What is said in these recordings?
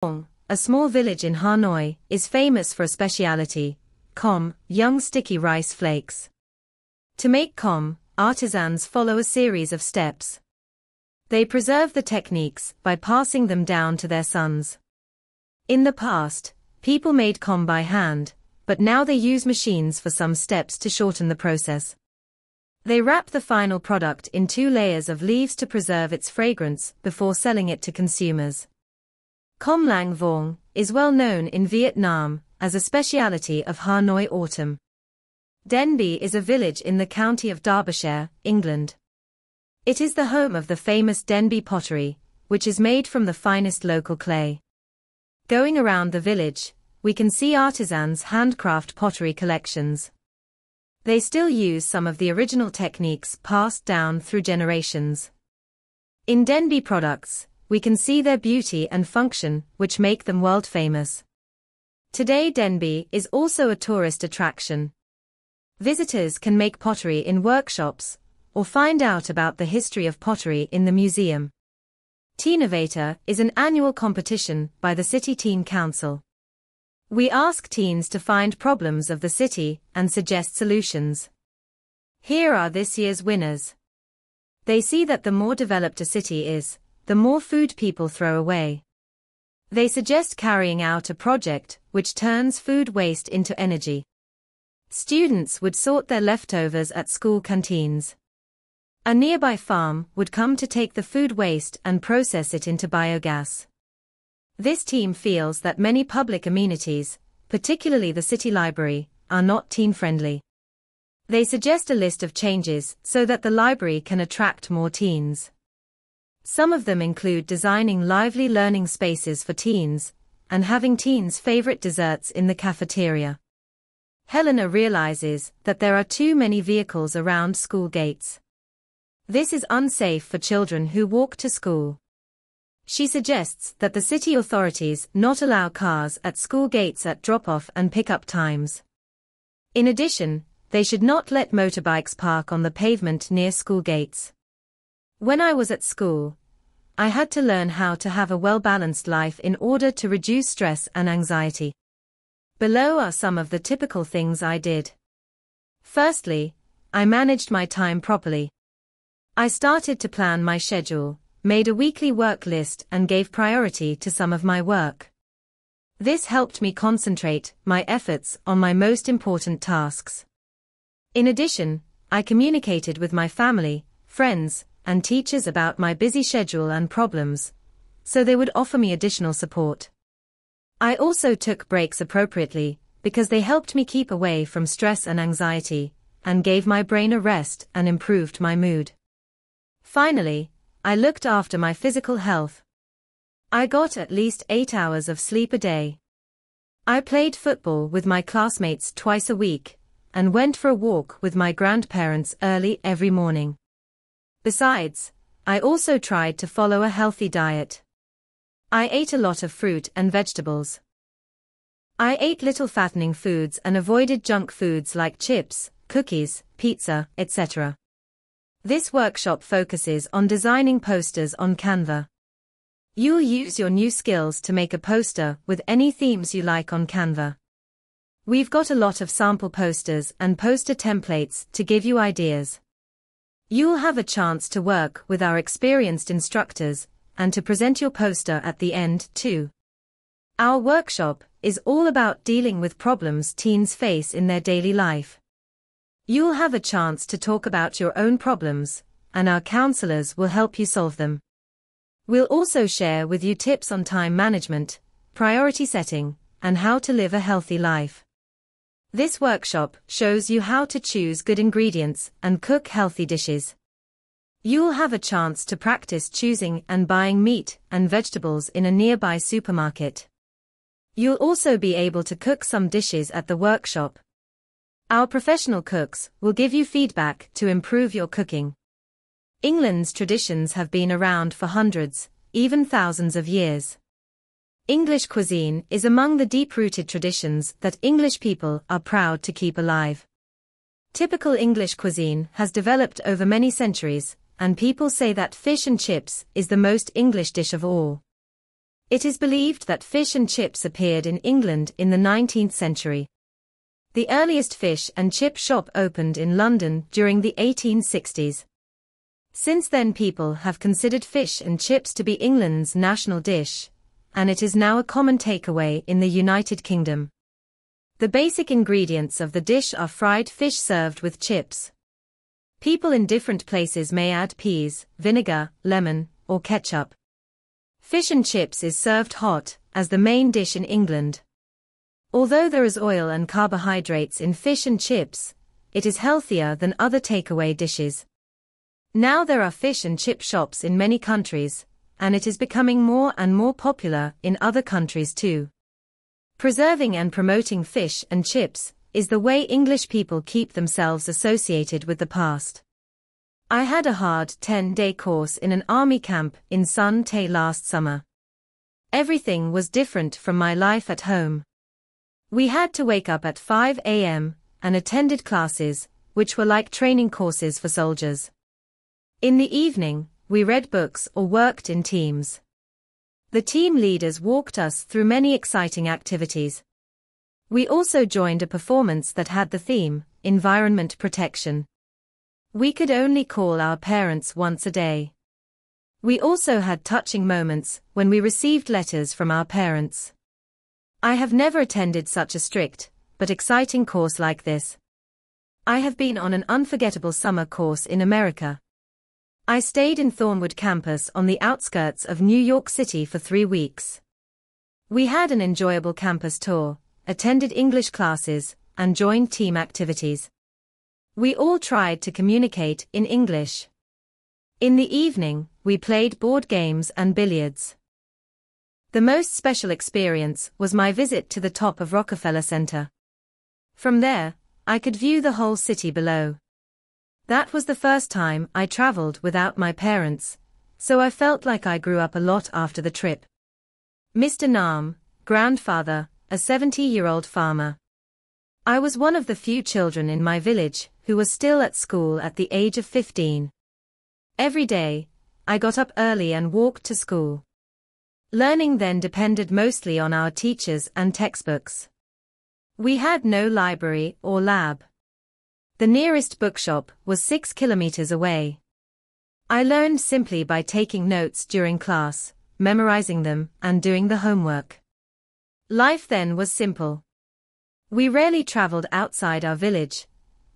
A small village in Hanoi, is famous for a specialty, com, young sticky rice flakes. To make com, artisans follow a series of steps. They preserve the techniques by passing them down to their sons. In the past, people made com by hand, but now they use machines for some steps to shorten the process. They wrap the final product in 2 layers of leaves to preserve its fragrance before selling it to consumers. Com lang vong is well known in Vietnam as a specialty of Hanoi autumn. Denbigh is a village in the county of Derbyshire, England. It is the home of the famous Denbigh pottery, which is made from the finest local clay. Going around the village, we can see artisans' handcraft pottery collections. They still use some of the original techniques passed down through generations. In Denbigh products, we can see their beauty and function, which make them world famous. Today Denbigh is also a tourist attraction. Visitors can make pottery in workshops, or find out about the history of pottery in the museum. Teenovator is an annual competition by the City Teen Council. We ask teens to find problems of the city and suggest solutions. Here are this year's winners. They see that the more developed a city is, the more food people throw away. They suggest carrying out a project which turns food waste into energy. Students would sort their leftovers at school canteens. A nearby farm would come to take the food waste and process it into biogas. This team feels that many public amenities, particularly the city library, are not teen-friendly. They suggest a list of changes so that the library can attract more teens. Some of them include designing lively learning spaces for teens, and having teens' favorite desserts in the cafeteria. Helena realizes that there are too many vehicles around school gates. This is unsafe for children who walk to school. She suggests that the city authorities not allow cars at school gates at drop-off and pick-up times. In addition, they should not let motorbikes park on the pavement near school gates. When I was at school, I had to learn how to have a well-balanced life in order to reduce stress and anxiety. Below are some of the typical things I did. Firstly, I managed my time properly. I started to plan my schedule, made a weekly work list and gave priority to some of my work. This helped me concentrate my efforts on my most important tasks. In addition, I communicated with my family, friends, and teachers about my busy schedule and problems, so they would offer me additional support. I also took breaks appropriately, because they helped me keep away from stress and anxiety, and gave my brain a rest and improved my mood. Finally, I looked after my physical health. I got at least 8 hours of sleep a day. I played football with my classmates twice a week, and went for a walk with my grandparents early every morning. Besides, I also tried to follow a healthy diet. I ate a lot of fruit and vegetables. I ate little fattening foods and avoided junk foods like chips, cookies, pizza, etc. This workshop focuses on designing posters on Canva. You'll use your new skills to make a poster with any themes you like on Canva. We've got a lot of sample posters and poster templates to give you ideas. You'll have a chance to work with our experienced instructors, and to present your poster at the end, too. Our workshop is all about dealing with problems teens face in their daily life. You'll have a chance to talk about your own problems, and our counselors will help you solve them. We'll also share with you tips on time management, priority setting, and how to live a healthy life. This workshop shows you how to choose good ingredients and cook healthy dishes. You'll have a chance to practice choosing and buying meat and vegetables in a nearby supermarket. You'll also be able to cook some dishes at the workshop. Our professional cooks will give you feedback to improve your cooking. England's traditions have been around for hundreds, even thousands of years. English cuisine is among the deep-rooted traditions that English people are proud to keep alive. Typical English cuisine has developed over many centuries, and people say that fish and chips is the most English dish of all. It is believed that fish and chips appeared in England in the 19th century. The earliest fish and chip shop opened in London during the 1860s. Since then people have considered fish and chips to be England's national dish, and it is now a common takeaway in the United Kingdom. The basic ingredients of the dish are fried fish served with chips. People in different places may add peas, vinegar, lemon, or ketchup. Fish and chips is served hot, as the main dish in England. Although there is oil and carbohydrates in fish and chips, it is healthier than other takeaway dishes. Now there are fish and chip shops in many countries, and it is becoming more and more popular in other countries too. Preserving and promoting fish and chips is the way English people keep themselves associated with the past. I had a hard 10-day course in an army camp in Sun Tay last summer. Everything was different from my life at home. We had to wake up at 5 a.m. and attended classes, which were like training courses for soldiers. In the evening, we read books or worked in teams. The team leaders walked us through many exciting activities. We also joined a performance that had the theme, Environment Protection. We could only call our parents once a day. We also had touching moments when we received letters from our parents. I have never attended such a strict, but exciting course like this. I have been on an unforgettable summer course in America. I stayed in Thornwood campus on the outskirts of New York City for 3 weeks. We had an enjoyable campus tour, attended English classes, and joined team activities. We all tried to communicate in English. In the evening, we played board games and billiards. The most special experience was my visit to the top of Rockefeller Center. From there, I could view the whole city below. That was the first time I traveled without my parents, so I felt like I grew up a lot after the trip. Mr. Naam, grandfather, a 70-year-old farmer. I was one of the few children in my village who was still at school at the age of 15. Every day, I got up early and walked to school. Learning then depended mostly on our teachers and textbooks. We had no library or lab. The nearest bookshop was 6 kilometers away. I learned simply by taking notes during class, memorizing them, and doing the homework. Life then was simple. We rarely traveled outside our village,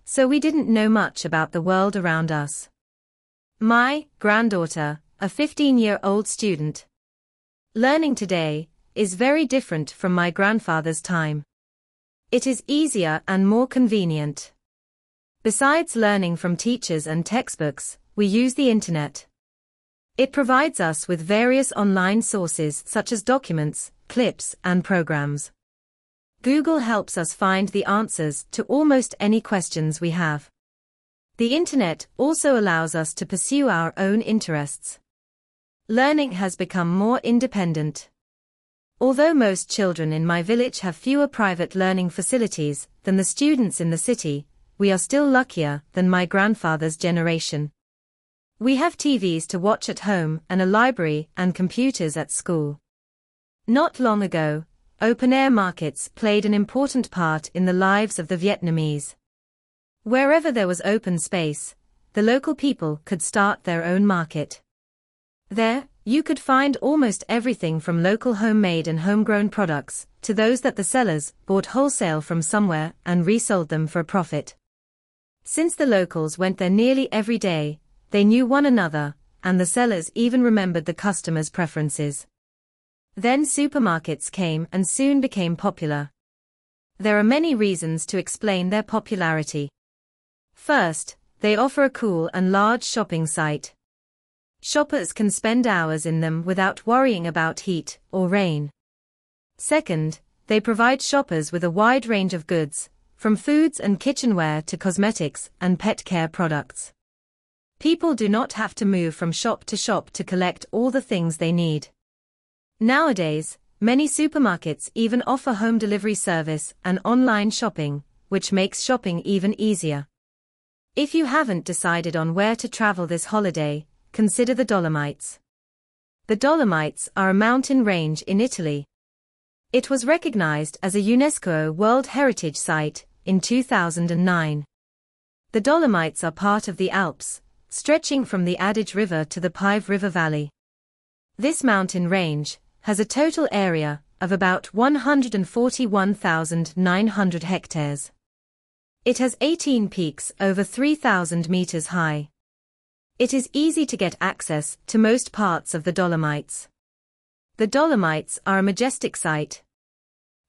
so we didn't know much about the world around us. My granddaughter, a 15-year-old student. Learning today is very different from my grandfather's time. It is easier and more convenient. Besides learning from teachers and textbooks, we use the internet. It provides us with various online sources such as documents, clips, and programs. Google helps us find the answers to almost any questions we have. The internet also allows us to pursue our own interests. Learning has become more independent. Although most children in my village have fewer private learning facilities than the students in the city, we are still luckier than my grandfather's generation. We have TVs to watch at home and a library and computers at school. Not long ago, open-air markets played an important part in the lives of the Vietnamese. Wherever there was open space, the local people could start their own market. There, you could find almost everything from local homemade and homegrown products to those that the sellers bought wholesale from somewhere and resold them for a profit. Since the locals went there nearly every day, they knew one another, and the sellers even remembered the customers' preferences. Then supermarkets came and soon became popular. There are many reasons to explain their popularity. First, they offer a cool and large shopping site. Shoppers can spend hours in them without worrying about heat or rain. Second, they provide shoppers with a wide range of goods, from foods and kitchenware to cosmetics and pet care products. People do not have to move from shop to collect all the things they need. Nowadays, many supermarkets even offer home delivery service and online shopping, which makes shopping even easier. If you haven't decided on where to travel this holiday, consider the Dolomites. The Dolomites are a mountain range in Italy. It was recognized as a UNESCO World Heritage Site in 2009. The Dolomites are part of the Alps, stretching from the Adige River to the Piave River Valley. This mountain range has a total area of about 141,900 hectares. It has 18 peaks over 3,000 meters high. It is easy to get access to most parts of the Dolomites. The Dolomites are a majestic sight.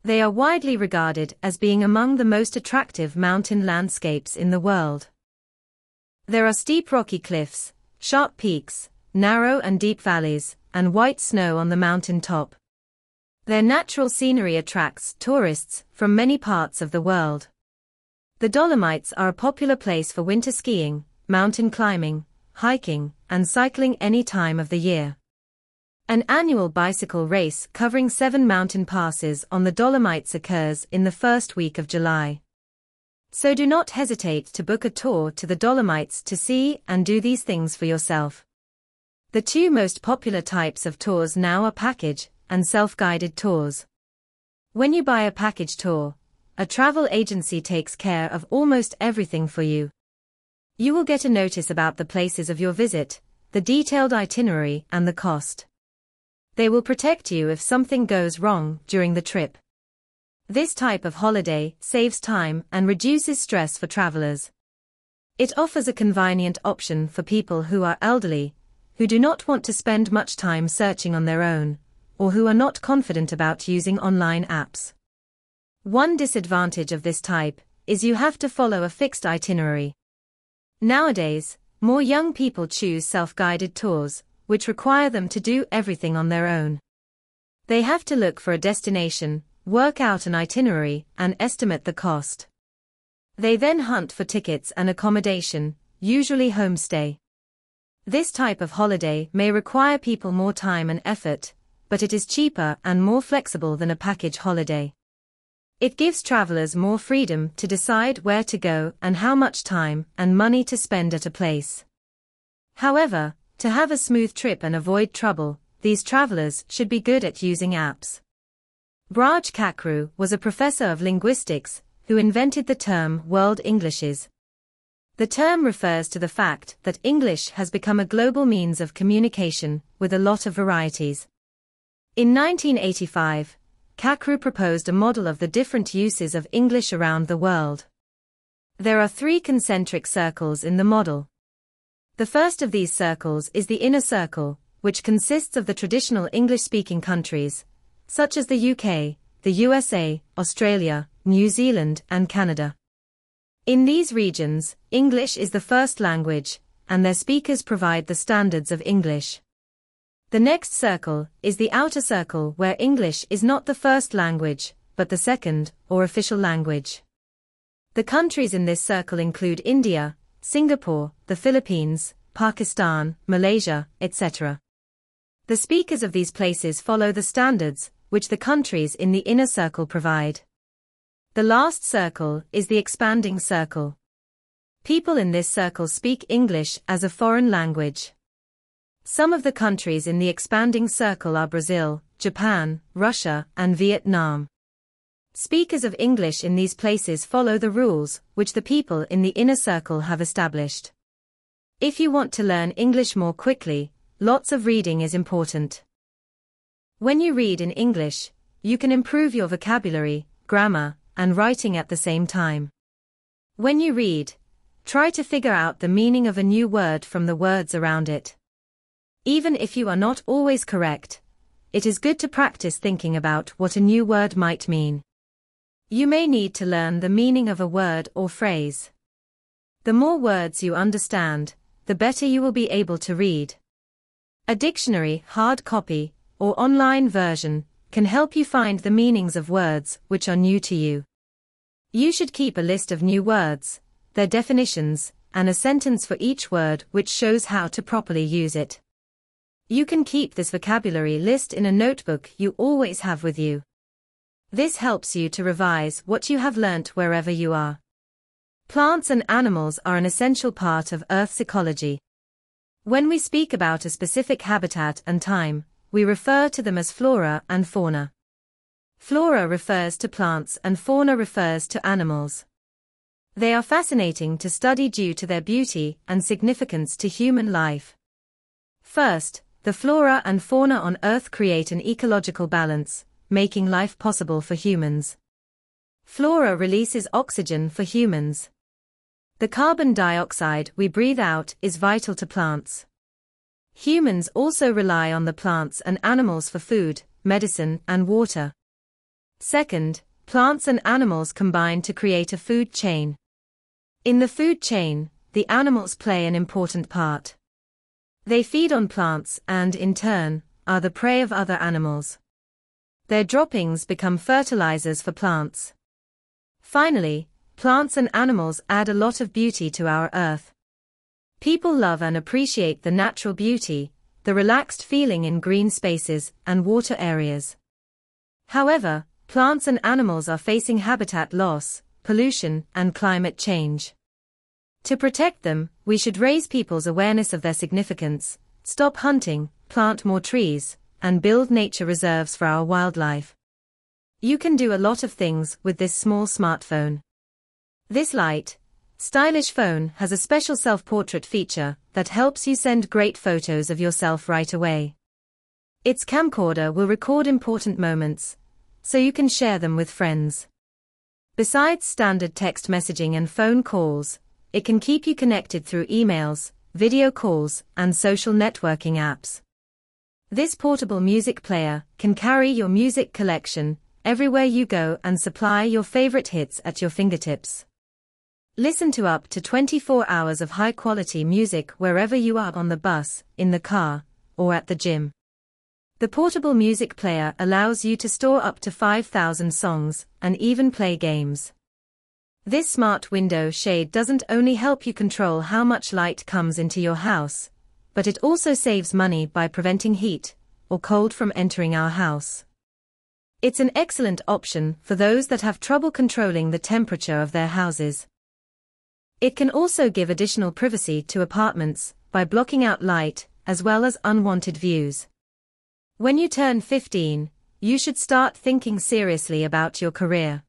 They are widely regarded as being among the most attractive mountain landscapes in the world. There are steep rocky cliffs, sharp peaks, narrow and deep valleys, and white snow on the mountain top. Their natural scenery attracts tourists from many parts of the world. The Dolomites are a popular place for winter skiing, mountain climbing, hiking, and cycling any time of the year. An annual bicycle race covering 7 mountain passes on the Dolomites occurs in the first week of July. So do not hesitate to book a tour to the Dolomites to see and do these things for yourself. The two most popular types of tours now are package and self-guided tours. When you buy a package tour, a travel agency takes care of almost everything for you. You will get a notice about the places of your visit, the detailed itinerary, and the cost. They will protect you if something goes wrong during the trip. This type of holiday saves time and reduces stress for travelers. It offers a convenient option for people who are elderly, who do not want to spend much time searching on their own, or who are not confident about using online apps. One disadvantage of this type is you have to follow a fixed itinerary. Nowadays, more young people choose self-guided tours, which require them to do everything on their own. They have to look for a destination, work out an itinerary, and estimate the cost. They then hunt for tickets and accommodation, usually homestay. This type of holiday may require people more time and effort, but it is cheaper and more flexible than a package holiday. It gives travelers more freedom to decide where to go and how much time and money to spend at a place. However, to have a smooth trip and avoid trouble, these travelers should be good at using apps. Braj Kakru was a professor of linguistics who invented the term World Englishes. The term refers to the fact that English has become a global means of communication with a lot of varieties. In 1985, Kakru proposed a model of the different uses of English around the world. There are 3 concentric circles in the model. The first of these circles is the inner circle, which consists of the traditional English-speaking countries, such as the UK, the USA, Australia, New Zealand, and Canada. In these regions, English is the first language, and their speakers provide the standards of English. The next circle is the outer circle, where English is not the first language, but the second, or official language. The countries in this circle include India, Singapore, the Philippines, Pakistan, Malaysia, etc. The speakers of these places follow the standards which the countries in the inner circle provide. The last circle is the expanding circle. People in this circle speak English as a foreign language. Some of the countries in the expanding circle are Brazil, Japan, Russia, and Vietnam. Speakers of English in these places follow the rules which the people in the inner circle have established. If you want to learn English more quickly, lots of reading is important. When you read in English, you can improve your vocabulary, grammar, and writing at the same time. When you read, try to figure out the meaning of a new word from the words around it. Even if you are not always correct, it is good to practice thinking about what a new word might mean. You may need to learn the meaning of a word or phrase. The more words you understand, the better you will be able to read. A dictionary, hard copy, or online version can help you find the meanings of words which are new to you. You should keep a list of new words, their definitions, and a sentence for each word which shows how to properly use it. You can keep this vocabulary list in a notebook you always have with you. This helps you to revise what you have learnt wherever you are. Plants and animals are an essential part of Earth's ecology. When we speak about a specific habitat and time, we refer to them as flora and fauna. Flora refers to plants and fauna refers to animals. They are fascinating to study due to their beauty and significance to human life. First, the flora and fauna on Earth create an ecological balance, making life possible for humans. Flora releases oxygen for humans. The carbon dioxide we breathe out is vital to plants. Humans also rely on the plants and animals for food, medicine, and water. Second, plants and animals combine to create a food chain. In the food chain, the animals play an important part. They feed on plants and, in turn, are the prey of other animals. Their droppings become fertilizers for plants. Finally, plants and animals add a lot of beauty to our Earth. People love and appreciate the natural beauty, the relaxed feeling in green spaces and water areas. However, plants and animals are facing habitat loss, pollution, and climate change. To protect them, we should raise people's awareness of their significance, stop hunting, plant more trees, and build nature reserves for our wildlife. You can do a lot of things with this small smartphone. This light, stylish phone has a special self-portrait feature that helps you send great photos of yourself right away. Its camcorder will record important moments, so you can share them with friends. Besides standard text messaging and phone calls, it can keep you connected through emails, video calls, and social networking apps. This portable music player can carry your music collection everywhere you go and supply your favorite hits at your fingertips. Listen to up to 24 hours of high-quality music wherever you are, on the bus, in the car, or at the gym. The portable music player allows you to store up to 5,000 songs and even play games. This smart window shade doesn't only help you control how much light comes into your house, but it also saves money by preventing heat or cold from entering our house. It's an excellent option for those that have trouble controlling the temperature of their houses. It can also give additional privacy to apartments by blocking out light as well as unwanted views. When you turn 15, you should start thinking seriously about your career.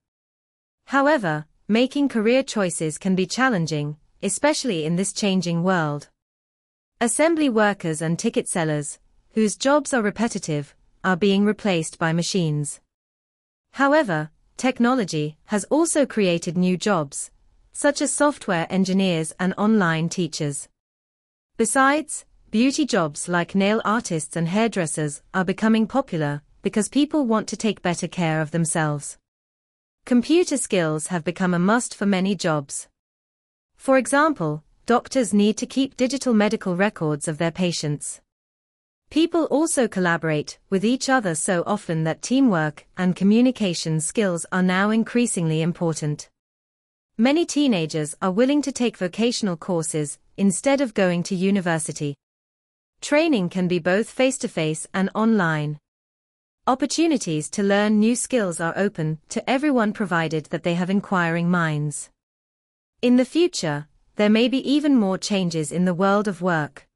However, making career choices can be challenging, especially in this changing world. Assembly workers and ticket sellers, whose jobs are repetitive, are being replaced by machines. However, technology has also created new jobs, such as software engineers and online teachers. Besides, beauty jobs like nail artists and hairdressers are becoming popular because people want to take better care of themselves. Computer skills have become a must for many jobs. For example, doctors need to keep digital medical records of their patients. People also collaborate with each other so often that teamwork and communication skills are now increasingly important. Many teenagers are willing to take vocational courses instead of going to university. Training can be both face-to-face and online. Opportunities to learn new skills are open to everyone provided that they have inquiring minds. In the future, there may be even more changes in the world of work.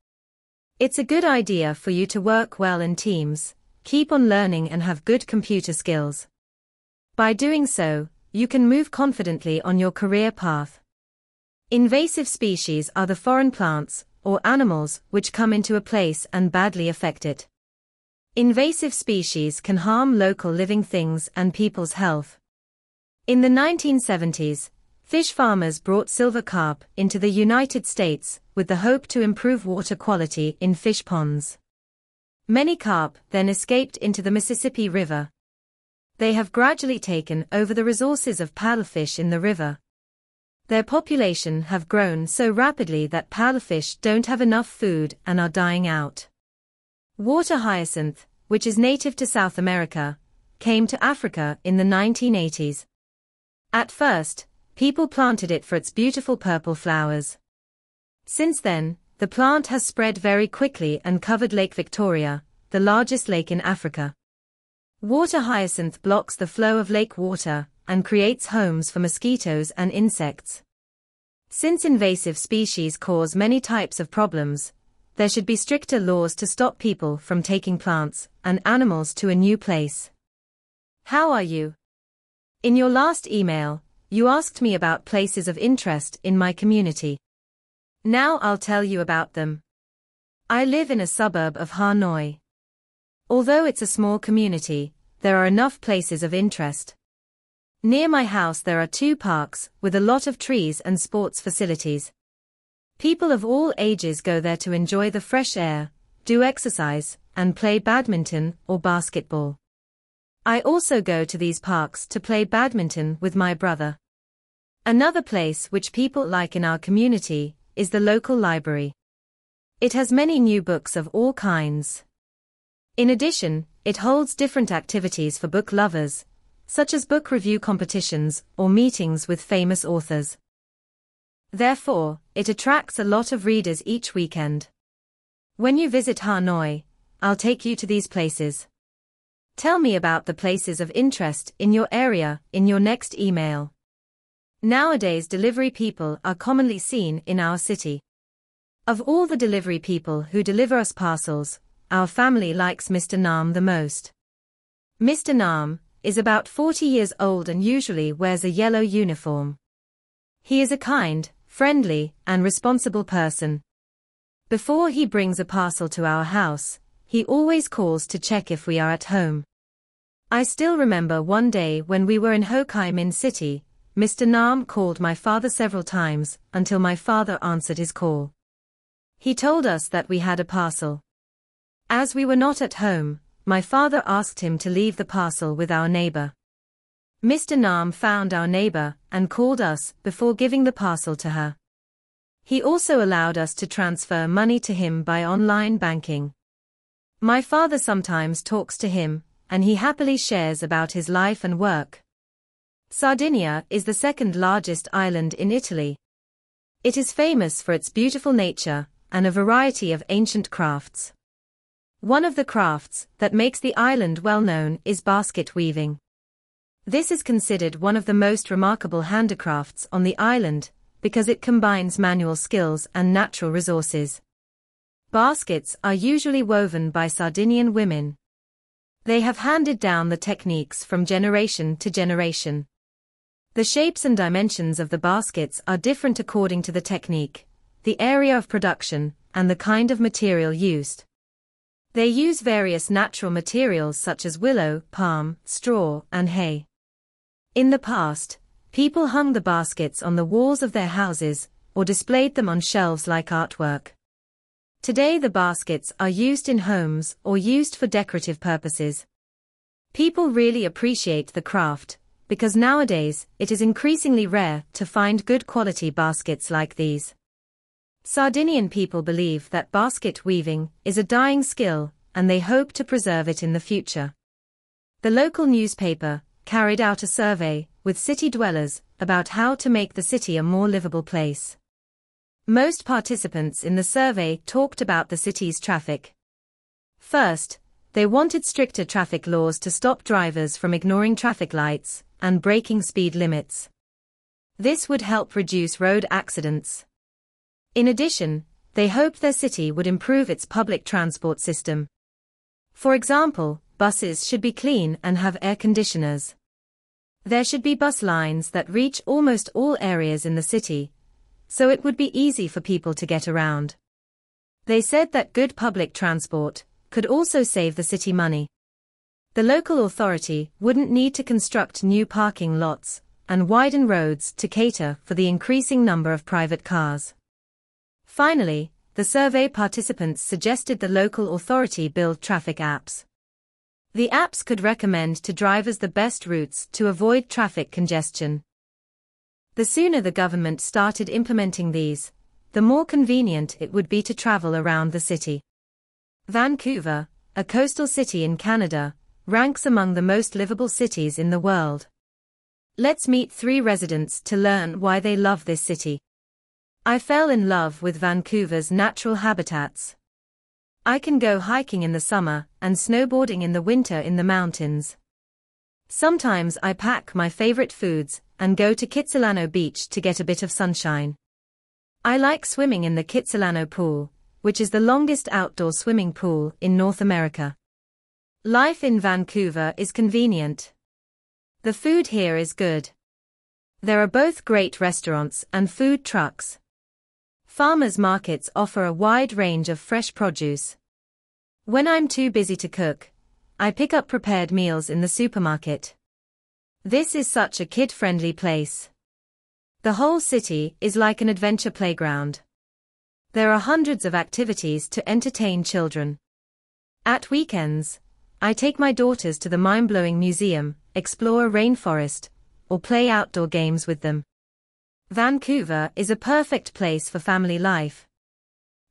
It's a good idea for you to work well in teams, keep on learning and have good computer skills. By doing so, you can move confidently on your career path. Invasive species are the foreign plants or animals which come into a place and badly affect it. Invasive species can harm local living things and people's health. In the 1970s, fish farmers brought silver carp into the United States with the hope to improve water quality in fish ponds. Many carp then escaped into the Mississippi River. They have gradually taken over the resources of paddlefish in the river. Their population have grown so rapidly that paddlefish don't have enough food and are dying out. Water hyacinth, which is native to South America, came to Africa in the 1980s. At first, people planted it for its beautiful purple flowers. Since then, the plant has spread very quickly and covered Lake Victoria, the largest lake in Africa. Water hyacinth blocks the flow of lake water and creates homes for mosquitoes and insects. Since invasive species cause many types of problems, there should be stricter laws to stop people from taking plants and animals to a new place. How are you? In your last email, you asked me about places of interest in my community. Now I'll tell you about them. I live in a suburb of Hanoi. Although it's a small community, there are enough places of interest. Near my house there are 2 parks with a lot of trees and sports facilities. People of all ages go there to enjoy the fresh air, do exercise, and play badminton or basketball. I also go to these parks to play badminton with my brother. Another place which people like in our community is the local library. It has many new books of all kinds. In addition, it holds different activities for book lovers, such as book review competitions or meetings with famous authors. Therefore, it attracts a lot of readers each weekend. When you visit Hanoi, I'll take you to these places. Tell me about the places of interest in your area in your next email. Nowadays, delivery people are commonly seen in our city. Of all the delivery people who deliver us parcels, our family likes Mr. Nam the most. Mr. Nam is about 40 years old and usually wears a yellow uniform. He is a kind, friendly, and responsible person. Before he brings a parcel to our house, he always calls to check if we are at home. I still remember one day when we were in Ho Chi Minh City, Mr. Nam called my father several times until my father answered his call. He told us that we had a parcel. As we were not at home, my father asked him to leave the parcel with our neighbor. Mr. Nam found our neighbor and called us before giving the parcel to her. He also allowed us to transfer money to him by online banking. My father sometimes talks to him, and he happily shares about his life and work. Sardinia is the second largest island in Italy. It is famous for its beautiful nature and a variety of ancient crafts. One of the crafts that makes the island well known is basket weaving. This is considered one of the most remarkable handicrafts on the island because it combines manual skills and natural resources. Baskets are usually woven by Sardinian women. They have handed down the techniques from generation to generation. The shapes and dimensions of the baskets are different according to the technique, the area of production, and the kind of material used. They use various natural materials such as willow, palm, straw, and hay. In the past, people hung the baskets on the walls of their houses, or displayed them on shelves like artwork. Today the baskets are used in homes or used for decorative purposes. People really appreciate the craft, because nowadays it is increasingly rare to find good quality baskets like these. Sardinian people believe that basket weaving is a dying skill, and they hope to preserve it in the future. The local newspaper carried out a survey with city dwellers about how to make the city a more livable place. Most participants in the survey talked about the city's traffic. First, they wanted stricter traffic laws to stop drivers from ignoring traffic lights and breaking speed limits. This would help reduce road accidents. In addition, they hoped their city would improve its public transport system. For example, buses should be clean and have air conditioners. There should be bus lines that reach almost all areas in the city, so it would be easy for people to get around. They said that good public transport could also save the city money. The local authority wouldn't need to construct new parking lots and widen roads to cater for the increasing number of private cars. Finally, the survey participants suggested the local authority build traffic apps. The apps could recommend to drivers the best routes to avoid traffic congestion. The sooner the government started implementing these, the more convenient it would be to travel around the city. Vancouver, a coastal city in Canada, ranks among the most livable cities in the world. Let's meet 3 residents to learn why they love this city. I fell in love with Vancouver's natural habitats. I can go hiking in the summer and snowboarding in the winter in the mountains. Sometimes I pack my favorite foods and go to Kitsilano Beach to get a bit of sunshine. I like swimming in the Kitsilano pool, which is the longest outdoor swimming pool in North America. Life in Vancouver is convenient. The food here is good. There are both great restaurants and food trucks. Farmers markets offer a wide range of fresh produce. When I'm too busy to cook, I pick up prepared meals in the supermarket. This is such a kid-friendly place. The whole city is like an adventure playground. There are hundreds of activities to entertain children. At weekends, I take my daughters to the mind-blowing museum, explore a rainforest, or play outdoor games with them. Vancouver is a perfect place for family life.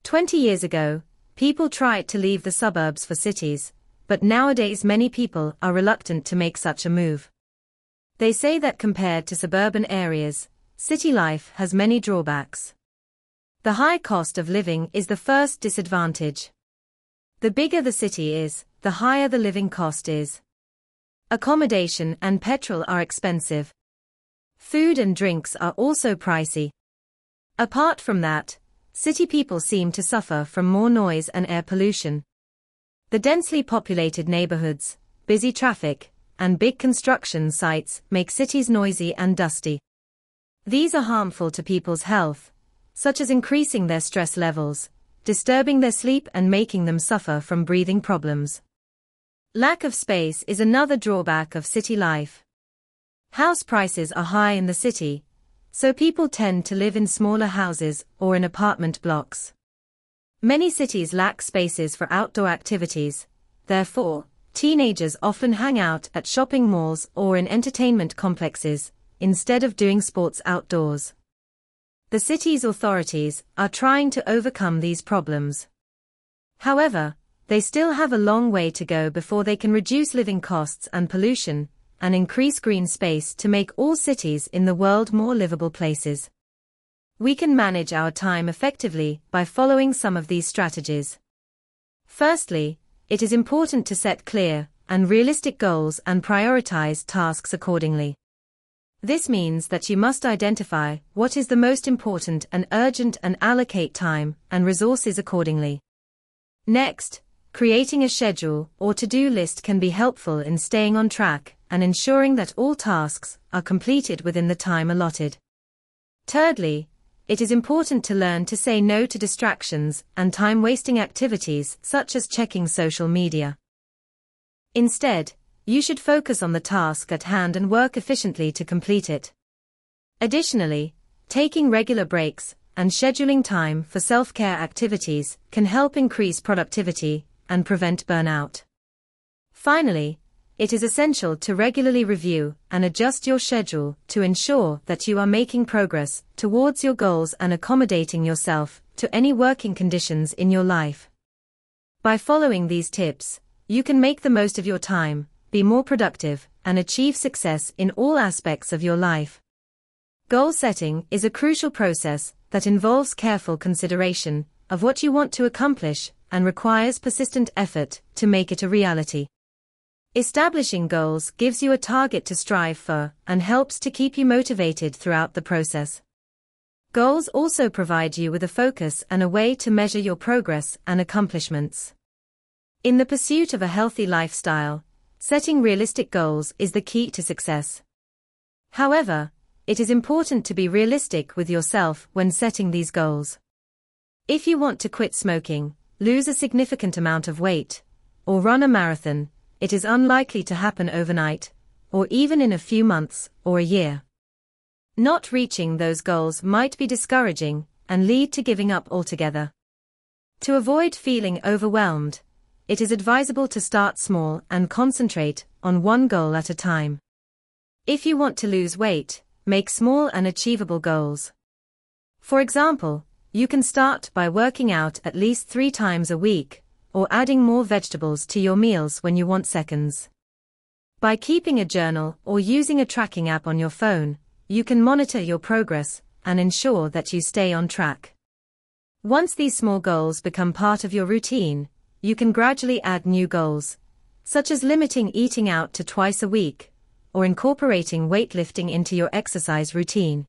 20 years ago, people tried to leave the suburbs for cities, but nowadays many people are reluctant to make such a move. They say that compared to suburban areas, city life has many drawbacks. The high cost of living is the first disadvantage. The bigger the city is, the higher the living cost is. Accommodation and petrol are expensive. Food and drinks are also pricey. Apart from that, city people seem to suffer from more noise and air pollution. The densely populated neighborhoods, busy traffic, and big construction sites make cities noisy and dusty. These are harmful to people's health, such as increasing their stress levels, disturbing their sleep and making them suffer from breathing problems. Lack of space is another drawback of city life. House prices are high in the city, so people tend to live in smaller houses or in apartment blocks. Many cities lack spaces for outdoor activities, therefore, teenagers often hang out at shopping malls or in entertainment complexes, instead of doing sports outdoors. The city's authorities are trying to overcome these problems. However, they still have a long way to go before they can reduce living costs and pollution, and increase green space to make all cities in the world more livable places. We can manage our time effectively by following some of these strategies. Firstly, it is important to set clear and realistic goals and prioritize tasks accordingly. This means that you must identify what is the most important and urgent and allocate time and resources accordingly. Next, creating a schedule or to-do list can be helpful in staying on track and ensuring that all tasks are completed within the time allotted. Thirdly, it is important to learn to say no to distractions and time-wasting activities such as checking social media. Instead, you should focus on the task at hand and work efficiently to complete it. Additionally, taking regular breaks and scheduling time for self-care activities can help increase productivity and prevent burnout. Finally, it is essential to regularly review and adjust your schedule to ensure that you are making progress towards your goals and accommodating yourself to any working conditions in your life. By following these tips, you can make the most of your time, be more productive, and achieve success in all aspects of your life. Goal setting is a crucial process that involves careful consideration of what you want to accomplish and requires persistent effort to make it a reality. Establishing goals gives you a target to strive for and helps to keep you motivated throughout the process. Goals also provide you with a focus and a way to measure your progress and accomplishments. In the pursuit of a healthy lifestyle, setting realistic goals is the key to success. However, it is important to be realistic with yourself when setting these goals. If you want to quit smoking, lose a significant amount of weight, or run a marathon, it is unlikely to happen overnight, or even in a few months or a year. Not reaching those goals might be discouraging and lead to giving up altogether. To avoid feeling overwhelmed, it is advisable to start small and concentrate on one goal at a time. If you want to lose weight, make small and achievable goals. For example, you can start by working out at least 3 times a week, or adding more vegetables to your meals when you want seconds. By keeping a journal or using a tracking app on your phone, you can monitor your progress and ensure that you stay on track. Once these small goals become part of your routine, you can gradually add new goals, such as limiting eating out to twice a week, or incorporating weightlifting into your exercise routine.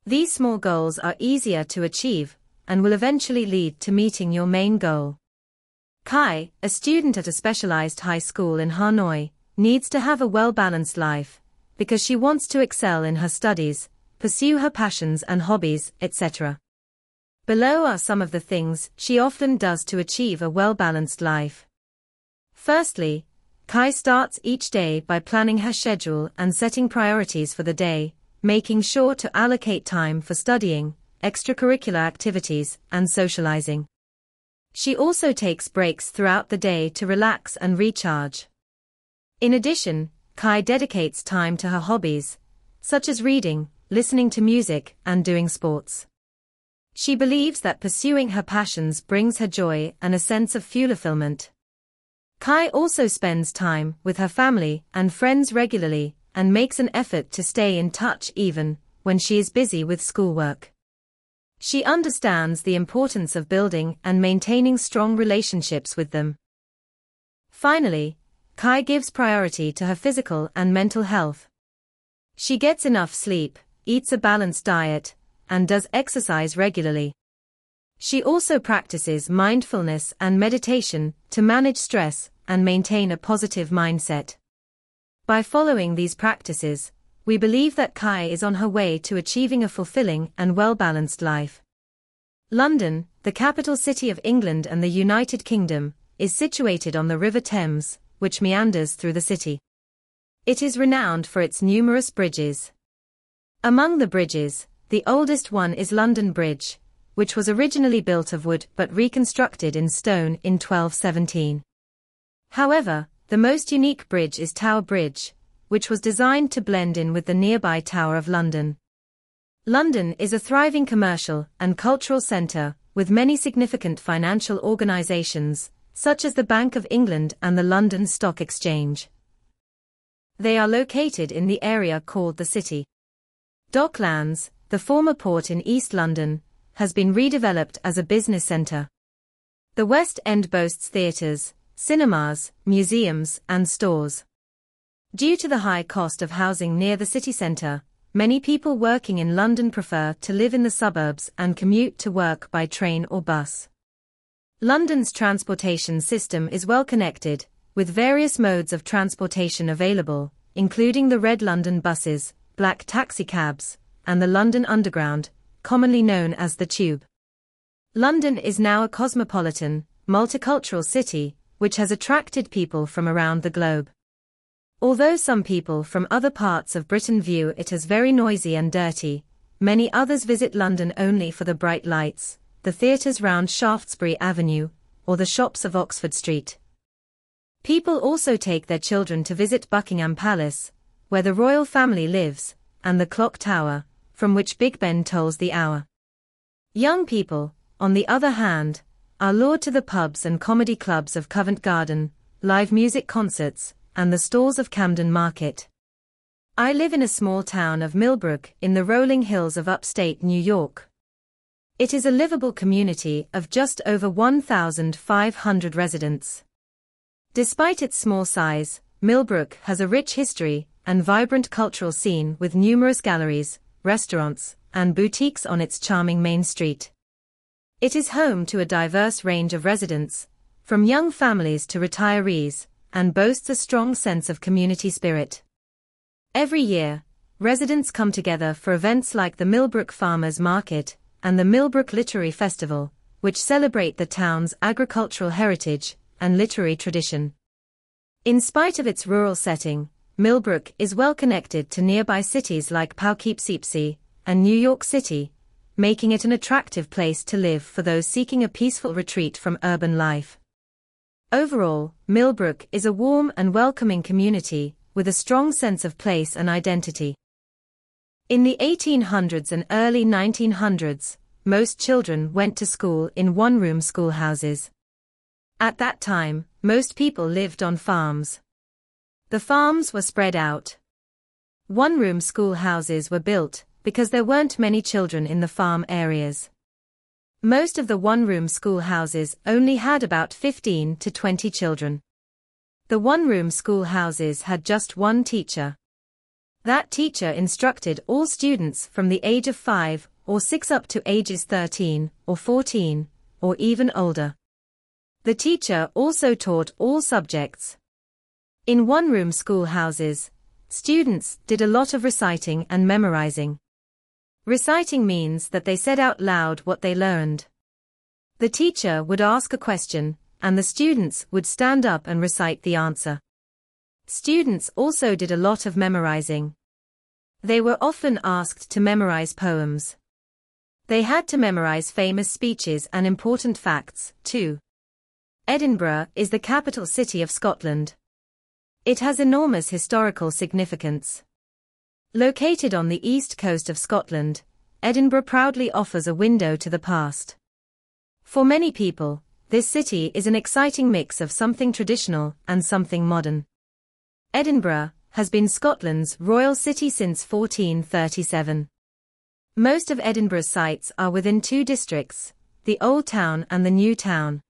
These small goals are easier to achieve and will eventually lead to meeting your main goal. Kai, a student at a specialized high school in Hanoi, needs to have a well-balanced life, because she wants to excel in her studies, pursue her passions and hobbies, etc. Below are some of the things she often does to achieve a well-balanced life. Firstly, Kai starts each day by planning her schedule and setting priorities for the day, making sure to allocate time for studying, extracurricular activities, and socializing. She also takes breaks throughout the day to relax and recharge. In addition, Kai dedicates time to her hobbies, such as reading, listening to music, and doing sports. She believes that pursuing her passions brings her joy and a sense of fulfillment. Kai also spends time with her family and friends regularly and makes an effort to stay in touch even when she is busy with schoolwork. She understands the importance of building and maintaining strong relationships with them. Finally, Kai gives priority to her physical and mental health. She gets enough sleep, eats a balanced diet, and does exercise regularly. She also practices mindfulness and meditation to manage stress and maintain a positive mindset. By following these practices, we believe that Kai is on her way to achieving a fulfilling and well-balanced life. London, the capital city of England and the United Kingdom, is situated on the River Thames, which meanders through the city. It is renowned for its numerous bridges. Among the bridges, the oldest one is London Bridge, which was originally built of wood but reconstructed in stone in 1217. However, the most unique bridge is Tower Bridge, which was designed to blend in with the nearby Tower of London. London is a thriving commercial and cultural centre, with many significant financial organisations, such as the Bank of England and the London Stock Exchange. They are located in the area called the City. Docklands, the former port in East London, has been redeveloped as a business centre. The West End boasts theatres, cinemas, museums, and stores. Due to the high cost of housing near the city centre, many people working in London prefer to live in the suburbs and commute to work by train or bus. London's transportation system is well connected, with various modes of transportation available, including the Red London buses, black taxicabs, and the London Underground, commonly known as the Tube. London is now a cosmopolitan, multicultural city, which has attracted people from around the globe. Although some people from other parts of Britain view it as very noisy and dirty, many others visit London only for the bright lights, the theatres round Shaftesbury Avenue, or the shops of Oxford Street. People also take their children to visit Buckingham Palace, where the royal family lives, and the Clock Tower, from which Big Ben tolls the hour. Young people, on the other hand, are lured to the pubs and comedy clubs of Covent Garden, live music concerts, and the stalls of Camden Market. I live in a small town of Millbrook in the rolling hills of upstate New York. It is a livable community of just over 1,500 residents. Despite its small size, Millbrook has a rich history and vibrant cultural scene with numerous galleries, restaurants, and boutiques on its charming main street. It is home to a diverse range of residents, from young families to retirees, and boasts a strong sense of community spirit. Every year, residents come together for events like the Millbrook Farmers Market and the Millbrook Literary Festival, which celebrate the town's agricultural heritage and literary tradition. In spite of its rural setting, Millbrook is well connected to nearby cities like Poughkeepsie and New York City, making it an attractive place to live for those seeking a peaceful retreat from urban life. Overall, Millbrook is a warm and welcoming community, with a strong sense of place and identity. In the 1800s and early 1900s, most children went to school in one-room schoolhouses. At that time, most people lived on farms. The farms were spread out. One-room schoolhouses were built because there weren't many children in the farm areas. Most of the one-room schoolhouses only had about 15 to 20 children. The one-room schoolhouses had just one teacher. That teacher instructed all students from the age of 5 or 6 up to ages 13 or 14, or even older. The teacher also taught all subjects. In one-room schoolhouses, students did a lot of reciting and memorizing. Reciting means that they said out loud what they learned. The teacher would ask a question, and the students would stand up and recite the answer. Students also did a lot of memorizing. They were often asked to memorize poems. They had to memorize famous speeches and important facts, too. Edinburgh is the capital city of Scotland. It has enormous historical significance. Located on the east coast of Scotland, Edinburgh proudly offers a window to the past. For many people, this city is an exciting mix of something traditional and something modern. Edinburgh has been Scotland's royal city since 1437. Most of Edinburgh's sites are within two districts, the Old Town and the New Town.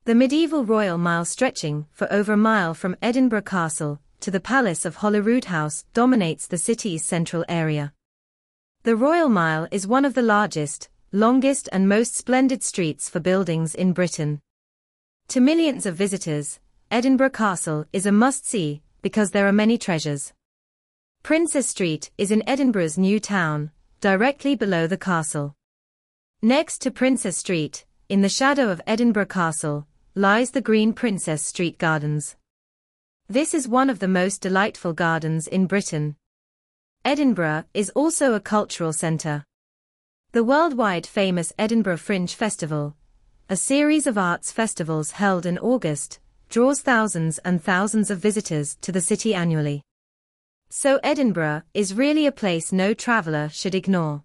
The medieval Royal Mile stretching for over a mile from Edinburgh Castle to the Palace of Holyrood House dominates the city's central area. The Royal Mile is one of the largest, longest and most splendid streets for buildings in Britain. To millions of visitors, Edinburgh Castle is a must-see because there are many treasures. Princess Street is in Edinburgh's New Town, directly below the castle. Next to Princess Street, in the shadow of Edinburgh Castle, lies the green Princess Street Gardens. This is one of the most delightful gardens in Britain. Edinburgh is also a cultural centre. The worldwide famous Edinburgh Fringe Festival, a series of arts festivals held in August, draws thousands and thousands of visitors to the city annually. So Edinburgh is really a place no traveller should ignore.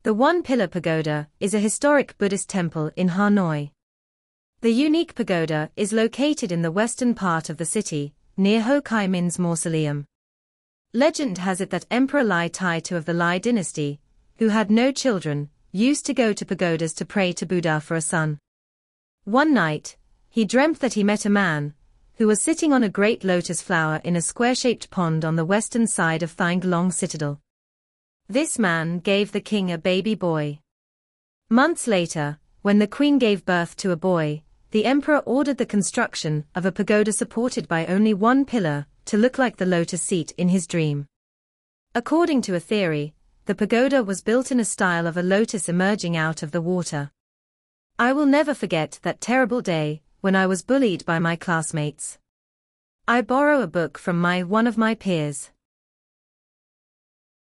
The One Pillar Pagoda is a historic Buddhist temple in Hanoi. The unique pagoda is located in the western part of the city, near Ho Chi Minh's mausoleum. Legend has it that Emperor Lai Tai-Tu of the Lai dynasty, who had no children, used to go to pagodas to pray to Buddha for a son. One night, he dreamt that he met a man, who was sitting on a great lotus flower in a square-shaped pond on the western side of Thanglong Citadel. This man gave the king a baby boy. Months later, when the queen gave birth to a boy, the emperor ordered the construction of a pagoda supported by only one pillar, to look like the lotus seat in his dream. According to a theory, the pagoda was built in a style of a lotus emerging out of the water. I will never forget that terrible day, when I was bullied by my classmates. I borrow a book from one of my peers.